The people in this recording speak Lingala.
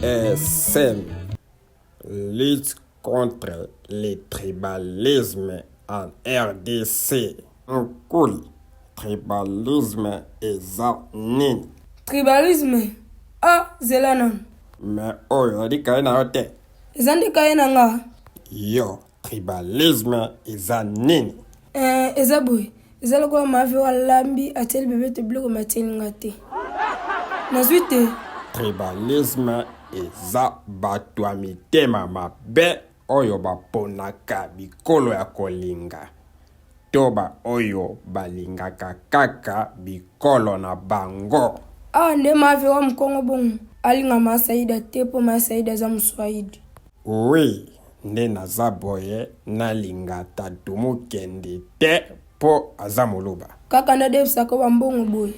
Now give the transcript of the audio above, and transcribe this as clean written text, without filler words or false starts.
SM, lutte contre le tribalisme en RDC. Cool. Tribalisme eza nini? Tribalisme? Zelanon. Mais oyo di kaye na yo te. Ezandi kaye na nga. Yo, tribalisme eza nini? Eza boy. Eza lokola mavi wa lambi atel bebe te bloko mateli nga te. Nazwite. Tribalisme eza bato ya mitema mabe oyo baponaka bikolo ya kolinga. Toba oyo balingaka kaka bikolo na bango. Nde mavi wa mkongo bongo. Alinga masaida te po masaida za mswahili. Oui, nde naza boye nalinga tatu mukende te po aza moloba. Kaka na devisa ko bambongo boy.